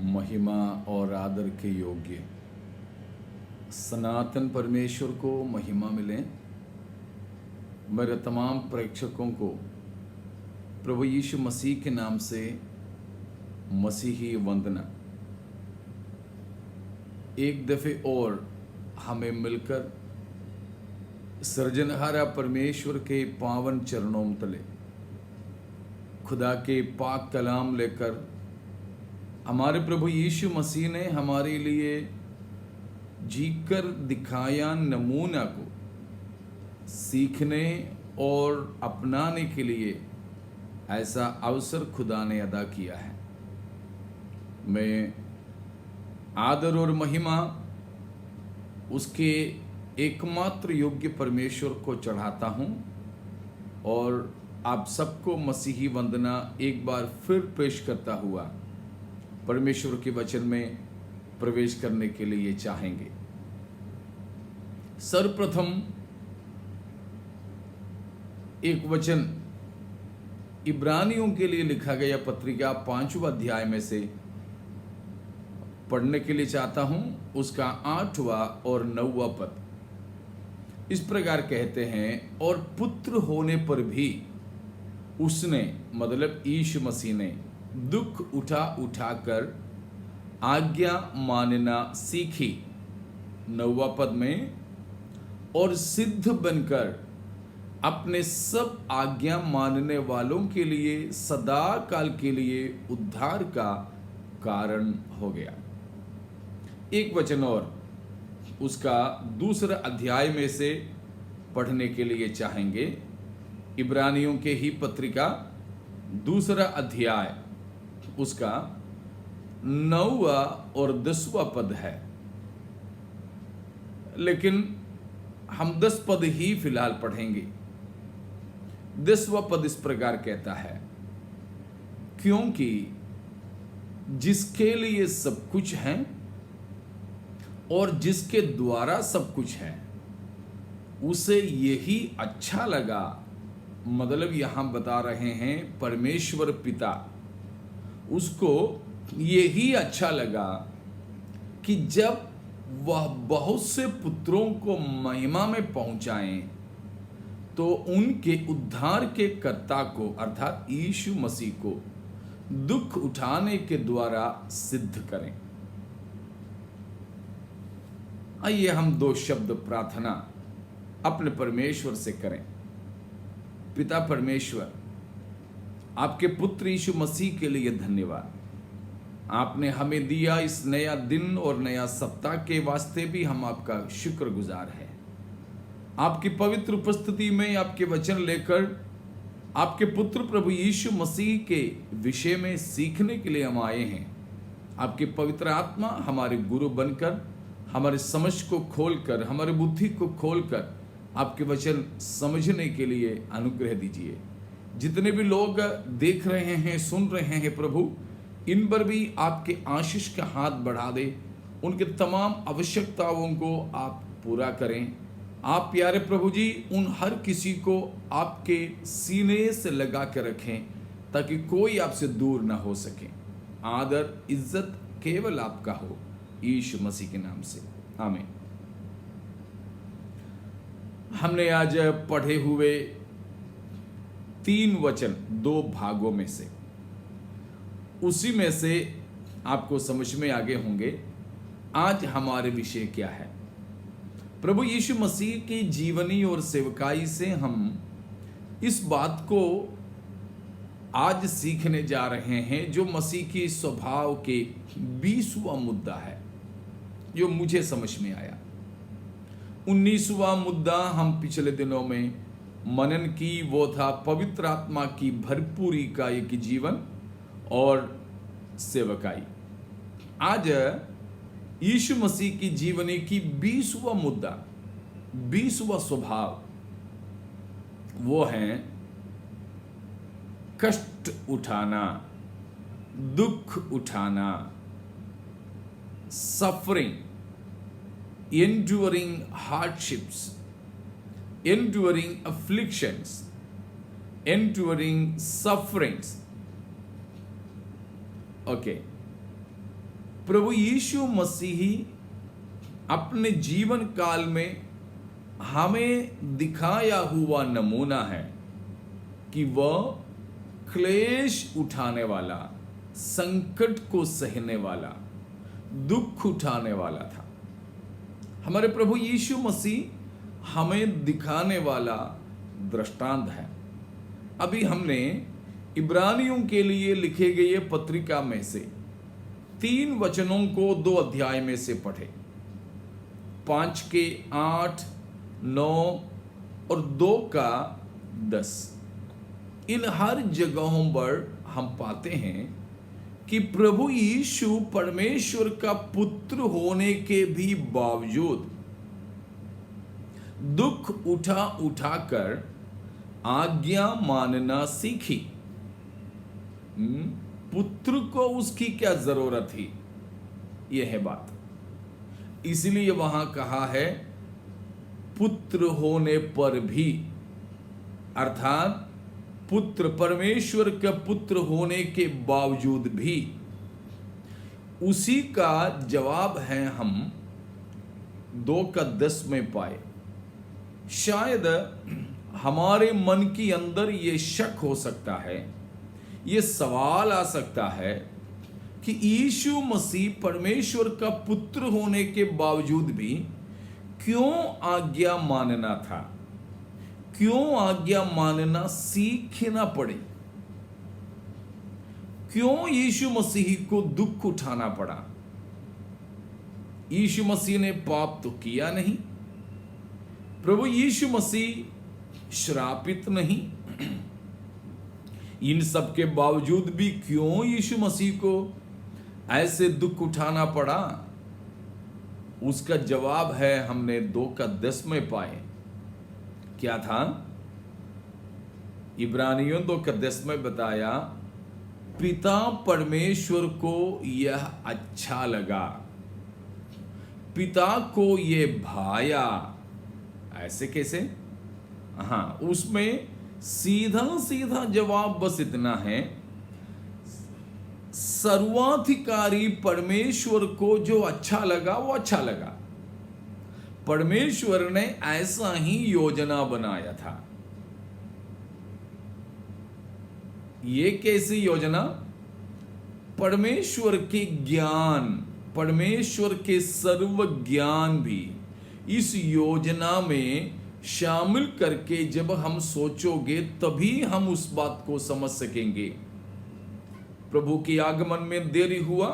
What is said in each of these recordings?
महिमा और आदर के योग्य सनातन परमेश्वर को महिमा मिले। मेरे तमाम प्रेक्षकों को प्रभु यीशु मसीह के नाम से मसीही वंदना। एक दफे और हमें मिलकर सृजनहारा परमेश्वर के पावन चरणों में तले खुदा के पाक कलाम लेकर हमारे प्रभु यीशु मसीह ने हमारे लिए जीकर दिखाया नमूना को सीखने और अपनाने के लिए ऐसा अवसर खुदा ने अदा किया है। मैं आदर और महिमा उसके एकमात्र योग्य परमेश्वर को चढ़ाता हूँ और आप सबको मसीही वंदना एक बार फिर पेश करता हुआ परमेश्वर के वचन में प्रवेश करने के लिए चाहेंगे। सर्वप्रथम एक वचन इब्रानियों के लिए लिखा गया पत्रिका 5वां अध्याय में से पढ़ने के लिए चाहता हूं। उसका 8वां और 9वां पद इस प्रकार कहते हैं, और पुत्र होने पर भी उसने मतलब यीशु मसीह ने दुख उठाकर आज्ञा मानना सीखी। 9वां पद में, और सिद्ध बनकर अपने सब आज्ञा मानने वालों के लिए सदा काल के लिए उद्धार का कारण हो गया। एक वचन और उसका 2 अध्याय में से पढ़ने के लिए चाहेंगे। इब्रानियों के ही पत्रिका 2 अध्याय उसका 9वां और 10वां पद है, लेकिन हम 10 पद ही फिलहाल पढ़ेंगे। 10वां पद इस प्रकार कहता है, क्योंकि जिसके लिए सब कुछ है और जिसके द्वारा सब कुछ है उसे यही अच्छा लगा। मतलब यहां बता रहे हैं परमेश्वर पिता उसको यही अच्छा लगा कि जब वह बहुत से पुत्रों को महिमा में पहुंचाएं तो उनके उद्धार के कर्ता को अर्थात यीशु मसीह को दुख उठाने के द्वारा सिद्ध करें। आइए हम 2 शब्द प्रार्थना अपने परमेश्वर से करें। पिता परमेश्वर, आपके पुत्र यीशु मसीह के लिए धन्यवाद। आपने हमें दिया इस नया दिन और नया सप्ताह के वास्ते भी हम आपका शुक्रगुजार हैं। आपकी पवित्र उपस्थिति में आपके वचन लेकर आपके पुत्र प्रभु यीशु मसीह के विषय में सीखने के लिए हम आए हैं। आपकी पवित्र आत्मा हमारे गुरु बनकर हमारे समझ को खोलकर हमारे बुद्धि को खोलकर आपके वचन समझने के लिए अनुग्रह दीजिए। जितने भी लोग देख रहे हैं सुन रहे हैं प्रभु, इन पर भी आपके आशीष का हाथ बढ़ा दे। उनके तमाम आवश्यकताओं को आप पूरा करें। आप प्यारे प्रभु जी उन हर किसी को आपके सीने से लगा कर रखें ताकि कोई आपसे दूर ना हो सके। आदर इज्जत केवल आपका हो, यीशु मसीह के नाम से, आमीन। हमने आज पढ़े हुए 3 वचन 2 भागों में से उसी में से आपको समझ में आगे होंगे आज हमारे विषय क्या है। प्रभु यीशु मसीह की जीवनी और सेवकाई से हम इस बात को आज सीखने जा रहे हैं जो मसीह की स्वभाव के 20वां मुद्दा है जो मुझे समझ में आया। 19वां मुद्दा हम पिछले दिनों में मनन की, वो था पवित्र आत्मा की भरपूरी का एक जीवन और सेवकाई। आज यीशु मसीह की जीवनी की 20वां मुद्दा, 20वां स्वभाव, वो है कष्ट उठाना, दुख उठाना, suffering, enduring hardships, enduring afflictions, enduring sufferings. Okay. प्रभु यीशु मसीह अपने जीवन काल में हमें दिखाया हुआ नमूना है कि वह क्लेश उठाने वाला, संकट को सहने वाला, दुख उठाने वाला था। हमारे प्रभु यीशु मसीह हमें दिखाने वाला दृष्टांत है। अभी हमने इब्रानियों के लिए लिखे गए पत्रिका में से 3 वचनों को 2 अध्याय में से पढ़े, 5 के 8, 9 और 2 का 10। इन हर जगहों पर हम पाते हैं कि प्रभु यीशु परमेश्वर का पुत्र होने के भी बावजूद दुख उठाकर आज्ञा मानना सीखी। पुत्र को उसकी क्या जरूरत थी, यह है बात। इसलिए वहां कहा है पुत्र होने पर भी, अर्थात पुत्र, परमेश्वर का पुत्र होने के बावजूद भी। उसी का जवाब है हम 2 का 10 में पाए। शायद हमारे मन के अंदर ये शक हो सकता है, ये सवाल आ सकता है कि यीशु मसीह परमेश्वर का पुत्र होने के बावजूद भी क्यों आज्ञा मानना था, क्यों आज्ञा मानना सीखना पड़े, क्यों यीशु मसीह को दुख उठाना पड़ा। यीशु मसीह ने पाप तो किया नहीं, प्रभु यीशु मसीह श्रापित नहीं। इन सब के बावजूद भी क्यों यीशु मसीह को ऐसे दुख उठाना पड़ा, उसका जवाब है हमने 2 का 10 में पाए। क्या था? इब्रानियों 2 का 10 में बताया, पिता परमेश्वर को यह अच्छा लगा, पिता को यह भाया। ऐसे कैसे? हाँ, उसमें सीधा जवाब बस इतना है, सर्वाधिकारी परमेश्वर को जो अच्छा लगा वो अच्छा लगा। परमेश्वर ने ऐसा ही योजना बनाया था। ये कैसी योजना? परमेश्वर के ज्ञान, परमेश्वर के सर्व ज्ञान भी इस योजना में शामिल करके जब हम सोचोगे तभी हम उस बात को समझ सकेंगे। प्रभु के आगमन में देरी हुआ,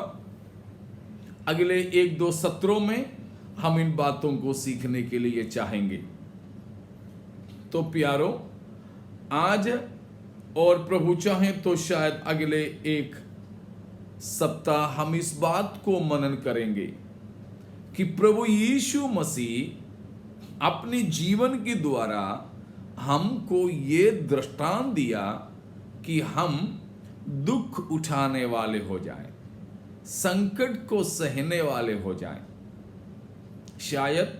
अगले 1-2 सत्रों में हम इन बातों को सीखने के लिए चाहेंगे। तो प्यारो, आज और प्रभु चाहे तो शायद अगले 1 सप्ताह हम इस बात को मनन करेंगे कि प्रभु यीशु मसीह अपने जीवन के द्वारा हमको ये दृष्टांत दिया कि हम दुख उठाने वाले हो जाएं, संकट को सहने वाले हो जाएं। शायद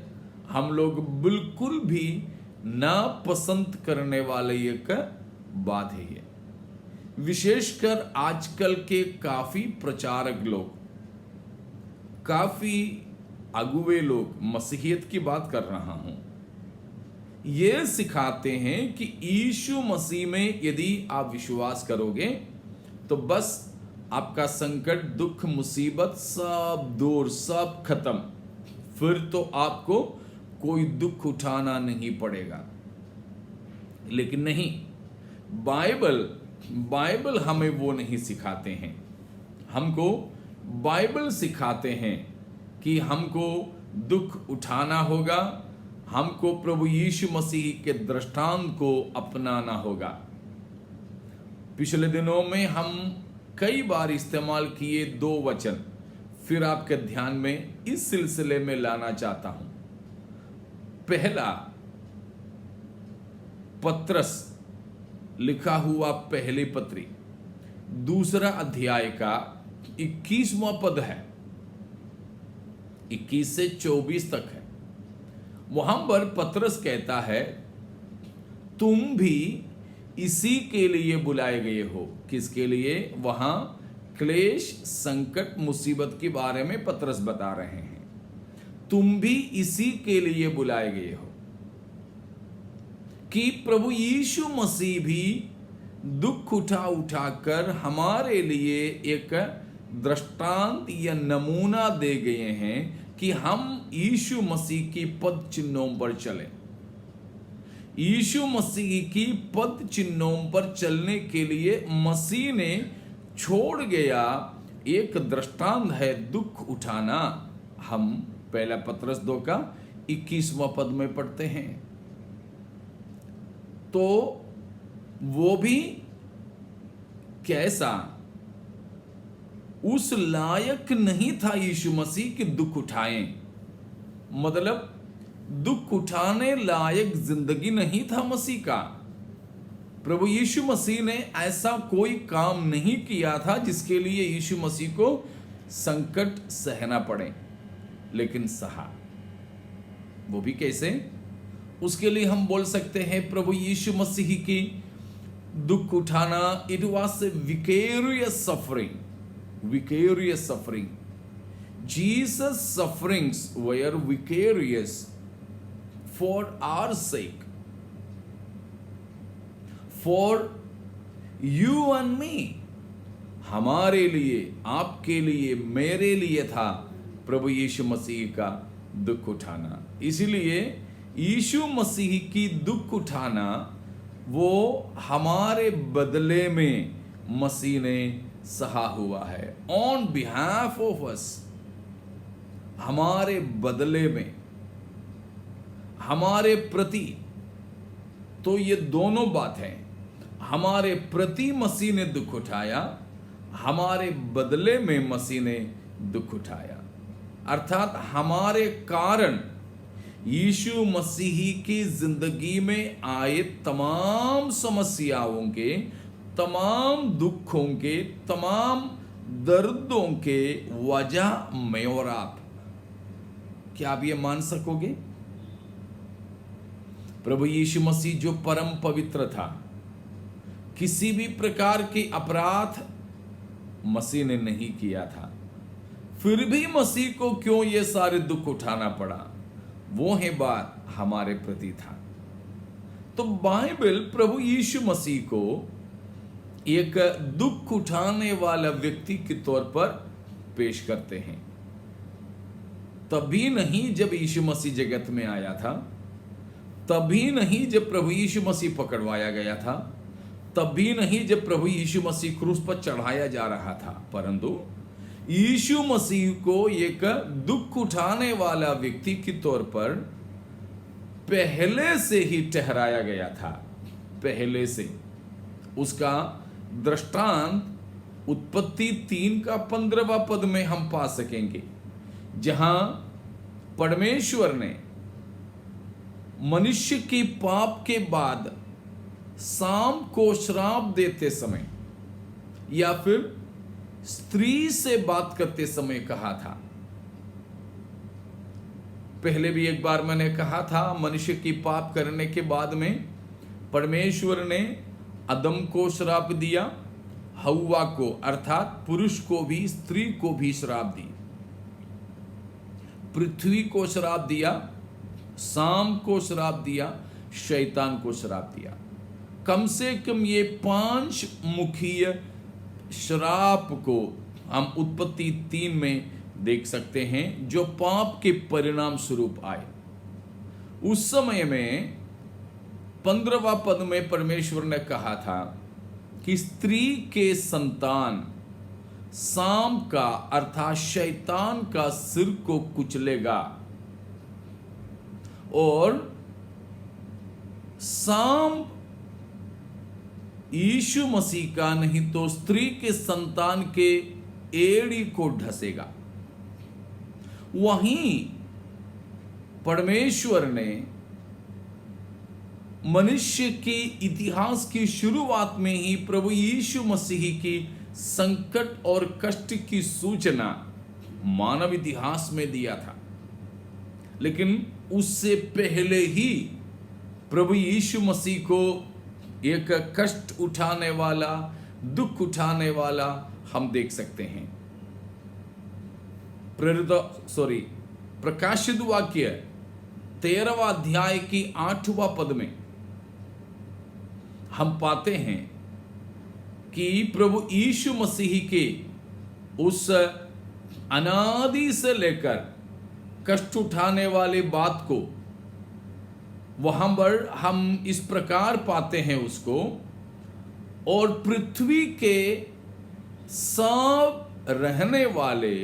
हम लोग बिल्कुल भी ना पसंद करने वाले एक बात है ये। विशेषकर आजकल के काफी प्रचारक लोग, काफी अगुवे लोग, मसीहियत की बात कर रहा हूं, ये सिखाते हैं कि यीशु मसीह में यदि आप विश्वास करोगे तो बस आपका संकट, दुख, मुसीबत सब दूर, सब खत्म, फिर तो आपको कोई दुख उठाना नहीं पड़ेगा। लेकिन नहीं, बाइबल हमें वो नहीं सिखाते हैं। हमको बाइबल सिखाते हैं कि हमको दुख उठाना होगा, हमको प्रभु यीशु मसीह के दृष्टांत को अपनाना होगा। पिछले दिनों में हम कई बार इस्तेमाल किए 2 वचन फिर आपके ध्यान में इस सिलसिले में लाना चाहता हूं। पहला, पत्रस लिखा हुआ पहली पत्री 2 अध्याय का 21वां पद है, 21 से 24 तक है। वहां पर पत्रस कहता है, तुम भी इसी के लिए बुलाए गए हो। किसके लिए? वहां क्लेश, संकट, मुसीबत के बारे में पतरस बता रहे हैं। तुम भी इसी के लिए बुलाए गए हो कि प्रभु यीशु मसीह भी दुख उठाकर हमारे लिए एक दृष्टांत या नमूना दे गए हैं कि हम यीशु मसीह की पद चिन्हों पर चलें। यीशु मसीह की पद चिन्हों पर चलने के लिए मसीह ने छोड़ गया एक दृष्टांत है दुख उठाना। हम पहला पतरस 2 का 21वां पद में पढ़ते हैं। तो वो भी कैसा, उस लायक नहीं था यीशु मसीह कि दुख उठाएं, मतलब दुख उठाने लायक जिंदगी नहीं था मसीह का। प्रभु यीशु मसीह ने ऐसा कोई काम नहीं किया था जिसके लिए यीशु मसीह को संकट सहना पड़े, लेकिन सहा। वो भी कैसे? उसके लिए हम बोल सकते हैं प्रभु यीशु मसीह की दुख उठाना, it was a vicarious suffering. Vicarious suffering, Jesus sufferings were vicarious for our sake, for you and me. हमारे लिए, आपके लिए, मेरे लिए था प्रभु यीशु मसीह का दुख उठाना। इसलिए यीशु मसीह की दुख उठाना वो हमारे बदले में मसीह ने सहा हुआ है। ऑन बिहाफ ऑफ अस, हमारे बदले में, हमारे प्रति। तो ये दोनों बात है, हमारे प्रति मसीह ने दुख उठाया, हमारे बदले में मसीह ने दुख उठाया। अर्थात हमारे कारण यीशु मसीह की जिंदगी में आए तमाम समस्याओं के, तमाम दुखों के, तमाम दर्दों के वजह मैं और आप। क्या आप ये मान सकोगे? प्रभु यीशु मसीह जो परम पवित्र था, किसी भी प्रकार के अपराध मसीह ने नहीं किया था, फिर भी मसीह को क्यों ये सारे दुख उठाना पड़ा? वो है बात हमारे प्रति था। तो बाइबल प्रभु यीशु मसीह को एक दुख उठाने वाला व्यक्ति के तौर पर पेश करते हैं। तभी नहीं जब यीशु मसीह जगत में आया था, तभी नहीं जब प्रभु यीशु मसीह पकड़वाया गया था, तभी नहीं जब प्रभु यीशु मसीह क्रूस पर चढ़ाया जा रहा था, परंतु यीशु मसीह को एक दुख उठाने वाला व्यक्ति के तौर पर पहले से ही ठहराया गया था। पहले से उसका दृष्टांत उत्पत्ति 3 का 15वां पद में हम पा सकेंगे, जहां परमेश्वर ने मनुष्य के पाप के बाद साम को श्राप देते समय या फिर स्त्री से बात करते समय कहा था। पहले भी एक बार मैंने कहा था, मनुष्य की पाप करने के बाद में परमेश्वर ने अदम को श्राप दिया, हव्वा को अर्थात पुरुष को भी स्त्री को भी श्राप दी, पृथ्वी को श्राप दिया, साम को श्राप दिया, शैतान को श्राप दिया। कम से कम ये 5 मुखीय श्राप को हम उत्पत्ति 3 में देख सकते हैं, जो पाप के परिणाम स्वरूप आए। उस समय में 15वां पद में परमेश्वर ने कहा था कि स्त्री के संतान साम का अर्थात शैतान का सिर को कुचलेगा, और साम यीशु मसीह का नहीं तो स्त्री के संतान के एड़ी को ढसेगा। वहीं परमेश्वर ने मनुष्य के इतिहास की शुरुआत में ही प्रभु यीशु मसीह की संकट और कष्ट की सूचना मानव इतिहास में दिया था। लेकिन उससे पहले ही प्रभु यीशु मसीह को एक कष्ट उठाने वाला, दुख उठाने वाला हम देख सकते हैं। प्रकाशित वाक्य 13वां अध्याय की 8वां पद में हम पाते हैं कि प्रभु यीशु मसीह के उस अनादि से लेकर कष्ट उठाने वाली बात को वहां पर हम इस प्रकार पाते हैं उसको, और पृथ्वी के सब रहने वाले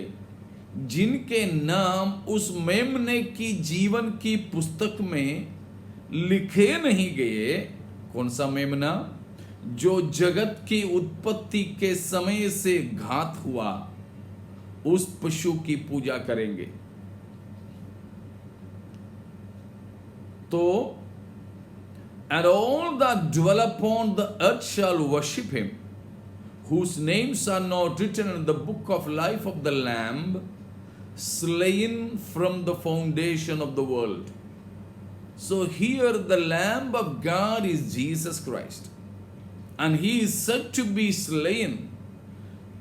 जिनके नाम उस मेमने की जीवन की पुस्तक में लिखे नहीं गए। कौन सा मेमना? जो जगत की उत्पत्ति के समय से घात हुआ, उस पशु की पूजा करेंगे। तो and all that dwell upon the earth shall worship him, whose names are not written in the book of life of the Lamb, slain from the foundation of the world. So here the Lamb of God is Jesus Christ, and he is said to be slain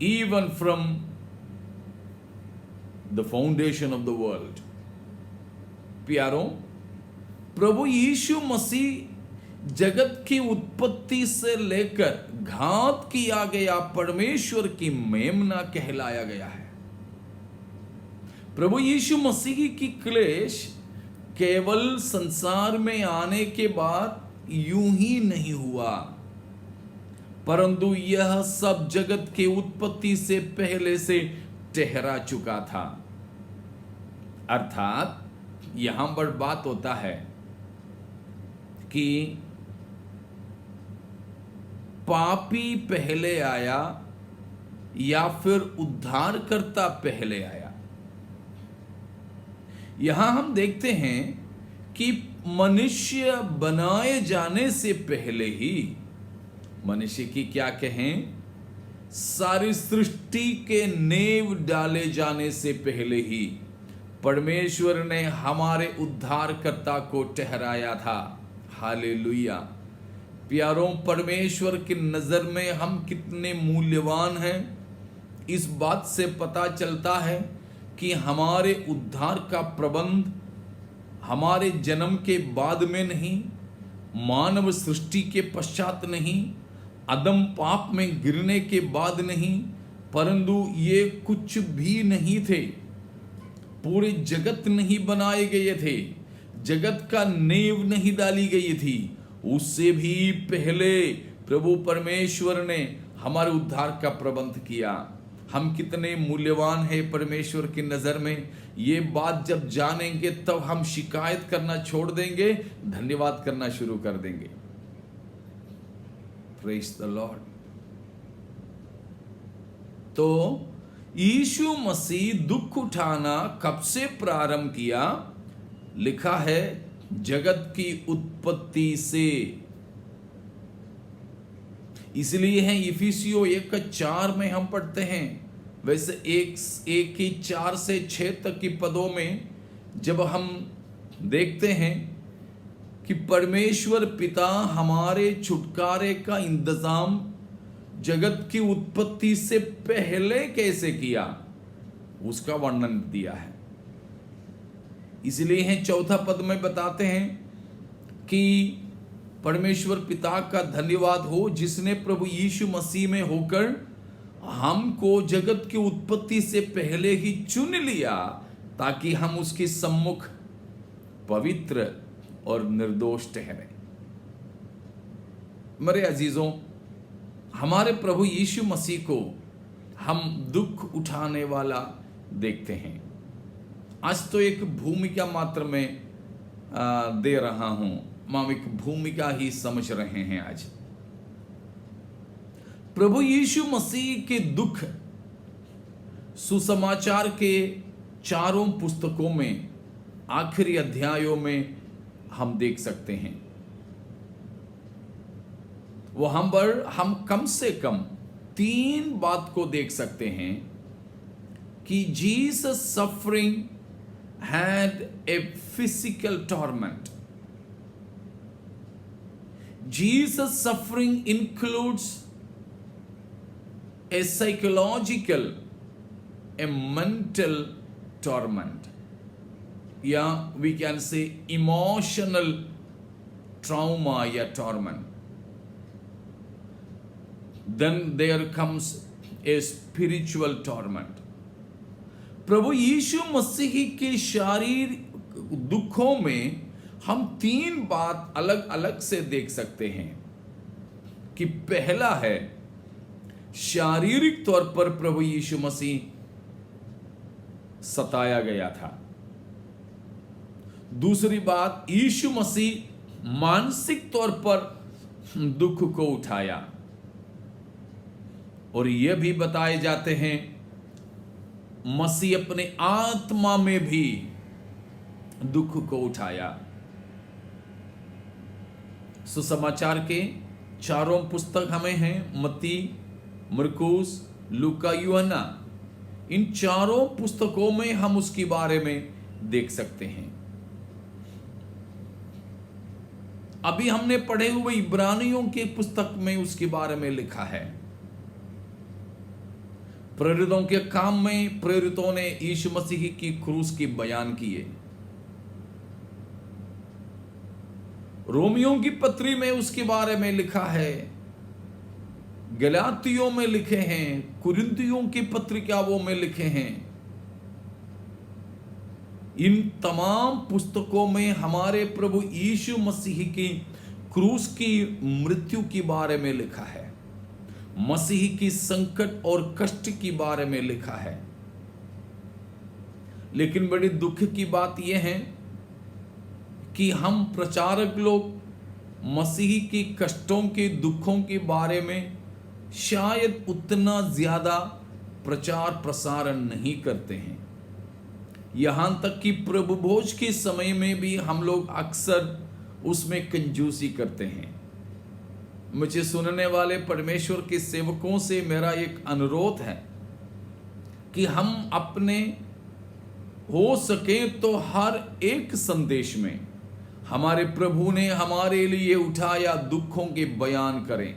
even from the foundation of the world. प्यारों, प्रभु यीशु मसीह जगत की उत्पत्ति से लेकर घात किया गया परमेश्वर की मेमना कहलाया गया है। प्रभु यीशु मसीह की क्लेश केवल संसार में आने के बाद यूं ही नहीं हुआ, परंतु यह सब जगत की उत्पत्ति से पहले से ठहरा चुका था। अर्थात यहां पर बात होता है कि पापी पहले आया या फिर उद्धारकर्ता पहले आया। यहां हम देखते हैं कि मनुष्य बनाए जाने से पहले ही, मनुष्य की क्या कहें, सारी सृष्टि के नींव डाले जाने से पहले ही परमेश्वर ने हमारे उद्धारकर्ता को ठहराया था। हालेलुया। प्यारों, परमेश्वर की नजर में हम कितने मूल्यवान हैं, इस बात से पता चलता है कि हमारे उद्धार का प्रबंध हमारे जन्म के बाद में नहीं, मानव सृष्टि के पश्चात नहीं, अदम पाप में गिरने के बाद नहीं, परंतु ये कुछ भी नहीं थे। पूरे जगत नहीं बनाए गए थे, जगत का नींव नहीं डाली गई थी, उससे भी पहले प्रभु परमेश्वर ने हमारे उद्धार का प्रबंध किया। हम कितने मूल्यवान हैं परमेश्वर की नजर में, ये बात जब जानेंगे तब हम शिकायत करना छोड़ देंगे, धन्यवाद करना शुरू कर देंगे। Praise the Lord. तो यीशु मसीह दुख उठाना कब से प्रारंभ किया? लिखा है जगत की उत्पत्ति से। इसलिए है इफिसियों 1:4 में हम पढ़ते हैं, वैसे एक ही 4 से 6 तक की पदों में जब हम देखते हैं कि परमेश्वर पिता हमारे छुटकारे का इंतजाम जगत की उत्पत्ति से पहले कैसे किया, उसका वर्णन दिया है। इसलिए है 4 पद में बताते हैं कि परमेश्वर पिता का धन्यवाद हो जिसने प्रभु यीशु मसीह में होकर हमको जगत की उत्पत्ति से पहले ही चुन लिया, ताकि हम उसके सम्मुख पवित्र और निर्दोष ठहरे। मेरे अजीजों, हमारे प्रभु यीशु मसीह को हम दुख उठाने वाला देखते हैं। आज तो एक भूमिका मात्र में दे रहा हूं, हम एक भूमिका ही समझ रहे हैं। आज प्रभु यीशु मसीह के दुख सुसमाचार के 4 पुस्तकों में आखिरी अध्यायों में हम देख सकते हैं। वहां पर हम कम से कम 3 बात को देख सकते हैं कि Jesus suffering had a physical torment. Jesus suffering includes a psychological, a mental torment, या we can say emotional trauma या torment. Then there comes a spiritual torment. प्रभु यीशु मसीह के शारीरिक दुखों में हम तीन बात अलग अलग से देख सकते हैं कि पहला है, शारीरिक तौर पर प्रभु यीशु मसीह सताया गया था। दूसरी बात, यीशु मसीह मानसिक तौर पर दुख को उठाया। और यह भी बताए जाते हैं मसीह अपने आत्मा में भी दुख को उठाया। सुसमाचार के चारों पुस्तक हमें हैं, मत्ती, मरकुस, लूका, यूहन्ना। इन चारों पुस्तकों में हम उसके बारे में देख सकते हैं। अभी हमने पढ़े हुए इब्रानियों के पुस्तक में उसके बारे में लिखा है। प्रेरितों के काम में प्रेरितों ने यीशु मसीह की क्रूस की बयान किए। रोमियों की पत्री में उसके बारे में लिखा है, गलातियों में लिखे हैं, कुरिन्थियों की पत्रिकाओं में लिखे हैं। इन तमाम पुस्तकों में हमारे प्रभु यीशु मसीह की क्रूस की मृत्यु के बारे में लिखा है, मसीह की संकट और कष्ट के बारे में लिखा है। लेकिन बड़ी दुख की बात यह है कि हम प्रचारक लोग मसीह के कष्टों के दुखों के बारे में शायद उतना ज्यादा प्रचार प्रसारण नहीं करते हैं। यहां तक कि प्रभु भोज के समय में भी हम लोग अक्सर उसमें कंजूसी करते हैं। मुझे सुनने वाले परमेश्वर के सेवकों से मेरा एक अनुरोध है कि हम अपने हो सके तो हर एक संदेश में हमारे प्रभु ने हमारे लिए उठाया दुखों के बयान करें।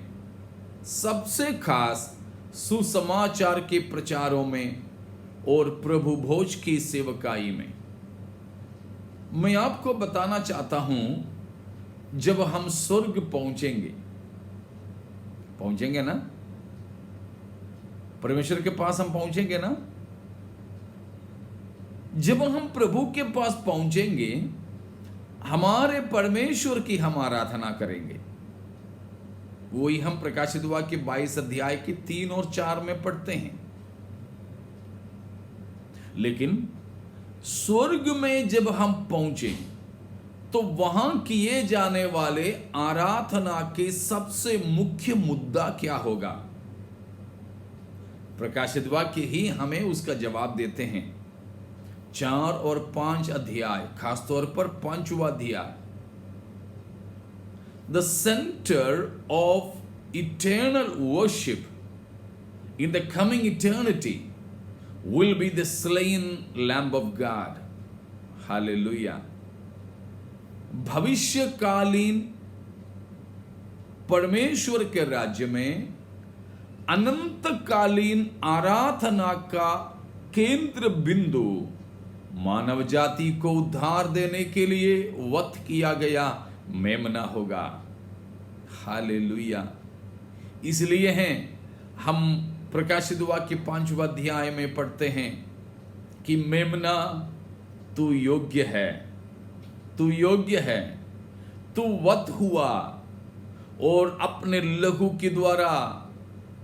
सबसे खास सुसमाचार के प्रचारों में और प्रभु भोज की सेवकाई में। मैं आपको बताना चाहता हूं, जब हम स्वर्ग पहुंचेंगे ना, परमेश्वर के पास हम पहुंचेंगे ना, जब हम प्रभु के पास पहुंचेंगे, हमारे परमेश्वर की हम आराधना करेंगे। वही हम प्रकाशित वाक्य 22 अध्याय की 3 और 4 में पढ़ते हैं। लेकिन स्वर्ग में जब हम पहुंचे तो वहां किए जाने वाले आराधना के सबसे मुख्य मुद्दा क्या होगा? प्रकाशित वाक्य ही हमें उसका जवाब देते हैं। 4 और 5 अध्याय, खासतौर पर 5वां अध्याय। The center of eternal worship in the coming eternity will be the slain Lamb of God. Hallelujah. भविष्यकालीन परमेश्वर के राज्य में अनंतकालीन आराधना का केंद्र बिंदु मानव जाति को उद्धार देने के लिए वध किया गया मेमना होगा। हालेलुया। इसलिए हैं हम प्रकाशित वाक्य 5वां अध्याय में पढ़ते हैं कि मेमना तू योग्य है, तू योग्य है, तू वध हुआ और अपने लहू के द्वारा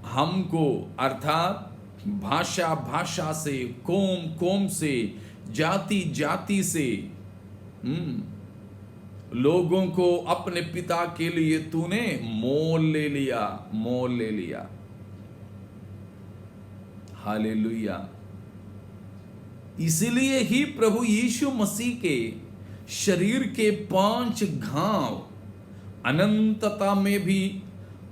हमको, अर्थात भाषा भाषा से, कौम कौम से, जाति जाति से लोगों को अपने पिता के लिए तूने मोल ले लिया, मोल ले लिया। हालेलुया। इसलिए ही प्रभु यीशु मसीह के शरीर के 5 घाव अनंतता में भी,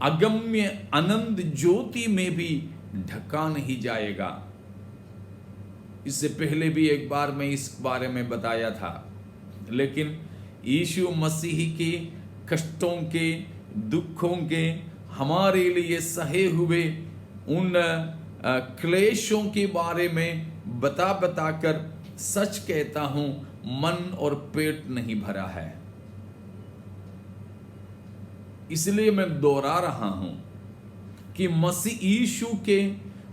अगम्य अनंत ज्योति में भी ढका नहीं जाएगा। इससे पहले भी एक बार मैं इस बारे में बताया था, लेकिन यीशु मसीह के कष्टों के, दुखों के, हमारे लिए सहे हुए उन क्लेशों के बारे में बता बता कर सच कहता हूं, मन और पेट नहीं भरा है। इसलिए मैं दोहरा रहा हूं कि मसीह यीशु के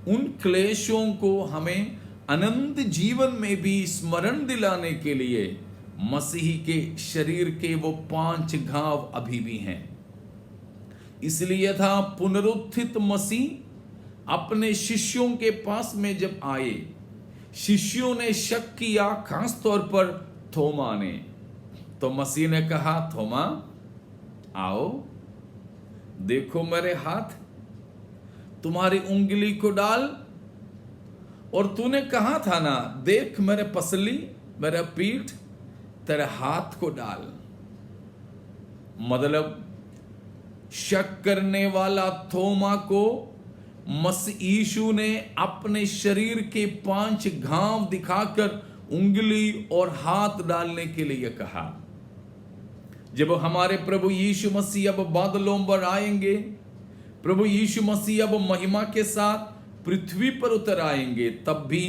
उन क्लेशों को हमें अनंत जीवन में भी स्मरण दिलाने के लिए मसीह के शरीर के वो 5 घाव अभी भी हैं। इसलिए था पुनरुत्थित मसीह अपने शिष्यों के पास में जब आए, शिष्यों ने शक किया, खास तौर पर थोमा ने। तो मसीह ने कहा, थोमा आओ, देखो मेरे हाथ, तुम्हारी उंगली को डाल, और तूने कहा था ना, देख मेरे पसली, मेरा पीठ, तेरे हाथ को डाल। मतलब शक करने वाला थोमा को मसीह यीशु ने अपने शरीर के 5 घाव दिखाकर उंगली और हाथ डालने के लिए कहा। जब हमारे प्रभु यीशु मसीह अब बादलों पर आएंगे, प्रभु यीशु मसीह अब महिमा के साथ पृथ्वी पर उतर आएंगे, तब भी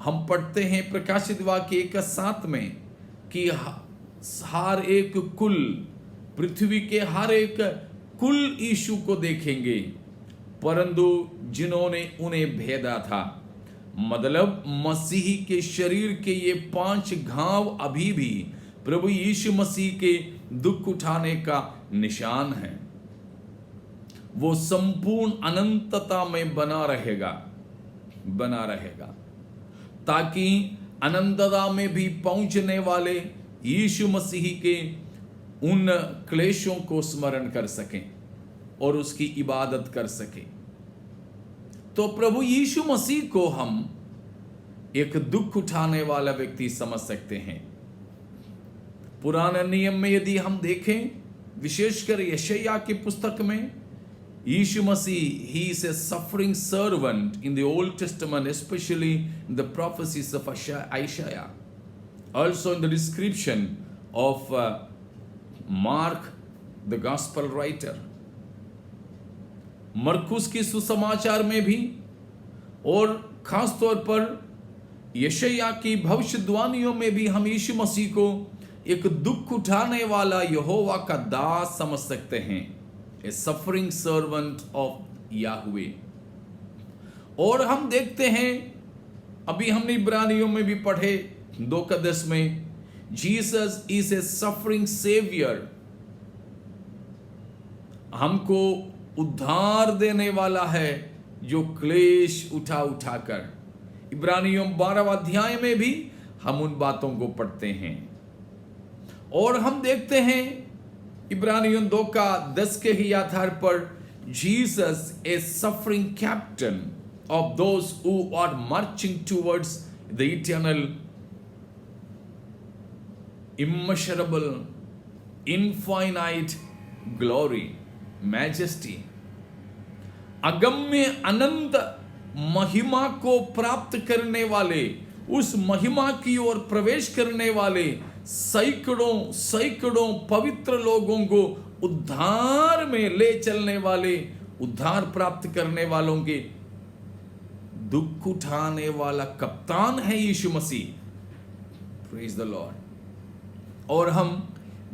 हम पढ़ते हैं प्रकाशित वाक्य 1:7 में कि हर एक कुल, पृथ्वी के हर एक कुल यीशु को देखेंगे, परंतु जिन्होंने उन्हें भेदा था। मतलब मसीह के शरीर के ये 5 घाव अभी भी प्रभु यीशु मसीह के दुख उठाने का निशान है। वो संपूर्ण अनंतता में बना रहेगा, ताकि अनंतता में भी पहुंचने वाले यीशु मसीह के उन क्लेशों को स्मरण कर सकें और उसकी इबादत कर सकें। तो प्रभु यीशु मसीह को हम एक दुख उठाने वाला व्यक्ति समझ सकते हैं। पुराने नियम में यदि हम देखें, विशेषकर यशायाह की पुस्तक में, यीशु मसीह, he is a suffering servant in the Old Testament, especially in the prophecies of Isaiah. Also in the description of Mark, the gospel writer. मरकुस की सुसमाचार में भी, और खास तौर पर यशायाह की भविष्यवाणियों में भी हम यीशु मसीह को एक दुख उठाने वाला यहोवा का दास समझ सकते हैं, a suffering servant of Yahweh. और हम देखते हैं, अभी हमने इब्रानियों में भी पढ़े 2:10 में, Jesus is a suffering saviour, हमको उद्धार देने वाला है जो क्लेश उठा उठाकर। इब्रानियों 12 अध्याय में भी हम उन बातों को पढ़ते हैं। और हम देखते हैं इब्रानियों 2:10 के ही आधार पर, Jesus a suffering captain of those who are marching towards the eternal immeasurable infinite glory majesty, अगम्य अनंत महिमा को प्राप्त करने वाले, उस महिमा की ओर प्रवेश करने वाले सैकड़ों सैकड़ों पवित्र लोगों को उद्धार में ले चलने वाले, उद्धार प्राप्त करने वालों के दुख उठाने वाला कप्तान है यीशु मसीह। Praise the Lord. और हम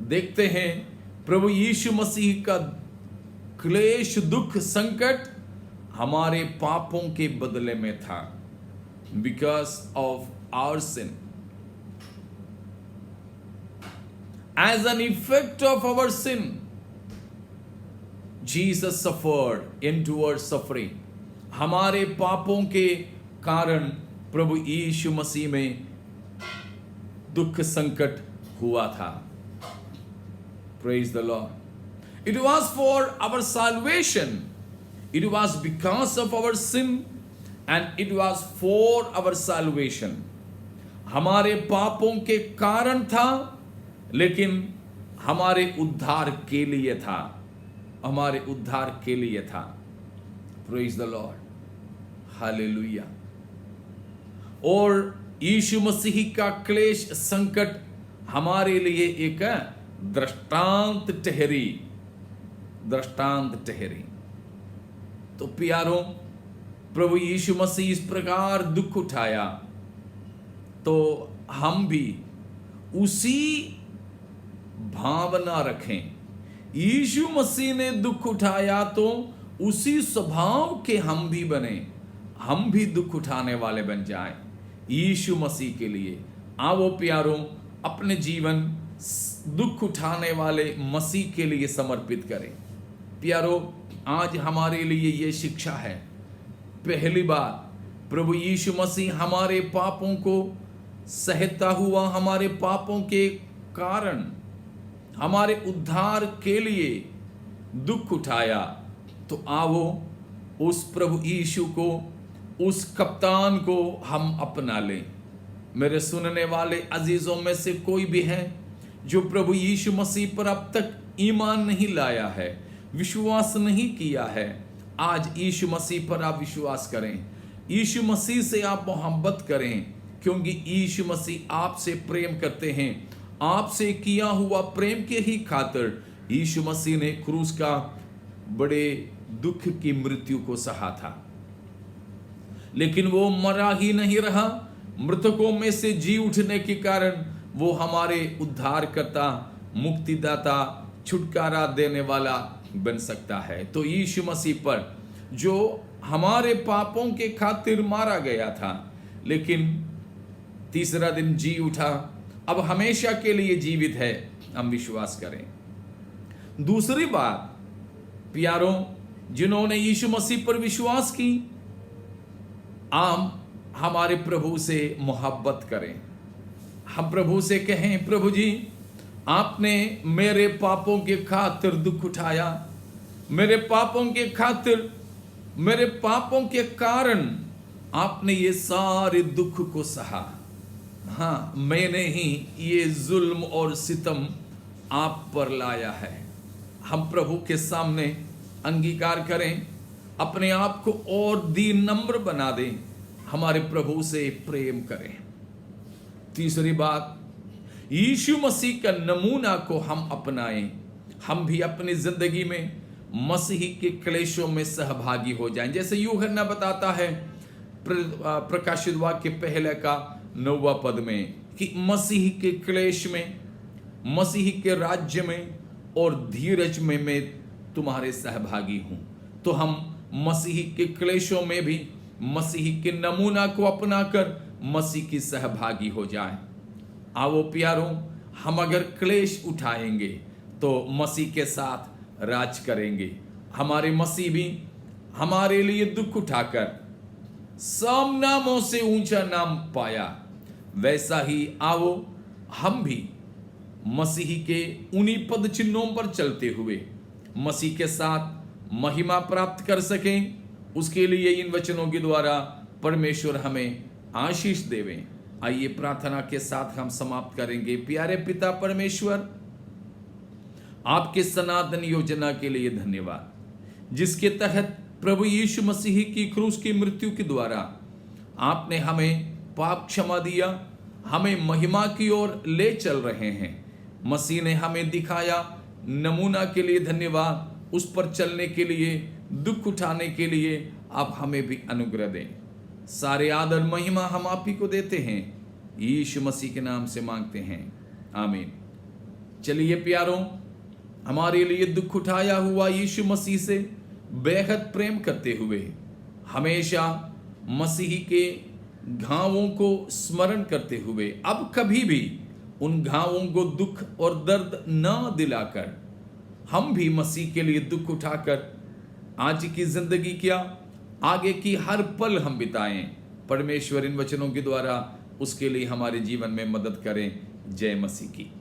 देखते हैं प्रभु यीशु मसीह का क्लेश, दुख, संकट हमारे पापों के बदले में था, because of our sin. As an effect of our sin, Jesus suffered untoward suffering. हमारे पापों के कारण प्रभु यीशु मसीह में दुख संकट हुआ था। Praise the Lord. It was for our salvation. It was because of our sin and it was for our salvation. हमारे पापों के कारण था, लेकिन हमारे उद्धार के लिए था, हमारे उद्धार के लिए था। Praise the Lord. Hallelujah. और यीशु मसीह का क्लेश संकट हमारे लिए एक दृष्टांत ठहरी। तो प्यारों, प्रभु यीशु मसीह इस प्रकार दुख उठाया, तो हम भी उसी भावना रखें। यीशु मसीह ने दुख उठाया तो उसी स्वभाव के हम भी बने, हम भी दुख उठाने वाले बन जाएं यीशु मसीह के लिए। आओ प्यारों, अपने जीवन दुख उठाने वाले मसीह के लिए समर्पित करें। प्यारों, आज हमारे लिए ये शिक्षा है। पहली बार प्रभु यीशु मसीह हमारे पापों को सहता हुआ, हमारे पापों के कारण हमारे उद्धार के लिए दुख उठाया। तो आओ उस प्रभु यीशु को, उस कप्तान को हम अपना लें। मेरे सुनने वाले अजीजों में से कोई भी है जो प्रभु यीशु मसीह पर अब तक ईमान नहीं लाया है, विश्वास नहीं किया है, आज यीशु मसीह पर आप विश्वास करें, यीशु मसीह से आप मोहब्बत करें, क्योंकि यीशु मसीह आपसे प्रेम करते हैं। आपसे किया हुआ प्रेम के ही खातिर यीशु मसीह ने क्रूस का बड़े दुख की मृत्यु को सहा था। लेकिन वो मरा ही नहीं रहा, मृतकों में से जी उठने के कारण वो हमारे उद्धारकर्ता, मुक्तिदाता, छुटकारा देने वाला बन सकता है। तो यीशु मसीह पर जो हमारे पापों के खातिर मारा गया था, लेकिन तीसरा दिन जी उठा, अब हमेशा के लिए जीवित है, हम विश्वास करें। दूसरी बात, प्यारों, जिन्होंने यीशु मसीह पर विश्वास की, हमारे प्रभु से मोहब्बत करें। हम प्रभु से कहें, प्रभु जी, आपने मेरे पापों के खातिर दुख उठाया, मेरे पापों के खातिर, मेरे पापों के कारण आपने ये सारे दुख को सहा। हाँ, मैंने ही ये जुल्म और सितम आप पर लाया है। हम प्रभु के सामने अंगीकार करें, अपने आप को और दीन नम्र बना दें, हमारे प्रभु से प्रेम करें। तीसरी बात, यीशु मसीह का नमूना को हम अपनाएं, हम भी अपनी जिंदगी में मसीह के क्लेशों में सहभागी हो जाएं। जैसे यूहन्ना बताता है प्रकाशित वाक्य पहले का 9वां पद में कि मसीह के क्लेश में, मसीह के राज्य में और धीरज में मैं तुम्हारे सहभागी हूं। तो हम मसीह के क्लेशों में भी मसीह के नमूना को अपनाकर मसीह की सहभागी हो जाएं। आओ प्यारों, हम अगर क्लेश उठाएंगे तो मसीह के साथ राज करेंगे। हमारे मसीह भी हमारे लिए दुख उठाकर सब नामों से ऊंचा नाम पाया, वैसा ही आओ हम भी मसीह के उन्हीं पद चिन्हों पर चलते हुए मसीह के साथ महिमा प्राप्त कर सकें। उसके लिए इन वचनों के द्वारा परमेश्वर हमें आशीष देवें। आइए प्रार्थना के साथ हम समाप्त करेंगे। प्यारे पिता परमेश्वर, आपके सनातन योजना के लिए धन्यवाद, जिसके तहत प्रभु यीशु मसीह की क्रूस की मृत्यु के द्वारा आपने हमें पाप क्षमा दिया, हमें महिमा की ओर ले चल रहे हैं। मसीह ने हमें दिखाया नमूना के लिए धन्यवाद, उस पर चलने के लिए, दुख उठाने के लिए आप हमें भी अनुग्रह दें। सारे आदर महिमा हम आप ही को देते हैं, यीशु मसीह के नाम से मांगते हैं, आमीन। चलिए प्यारों, हमारे लिए दुख उठाया हुआ यीशु मसीह से बेहद प्रेम करते हुए हमेशा मसीह के घावों को स्मरण करते हुए अब कभी भी उन घावों को दुख और दर्द न दिलाकर हम भी मसीह के लिए दुख उठाकर आज की जिंदगी क्या, आगे की हर पल हम बिताएं। परमेश्वर इन वचनों के द्वारा उसके लिए हमारे जीवन में मदद करें। जय मसीह की।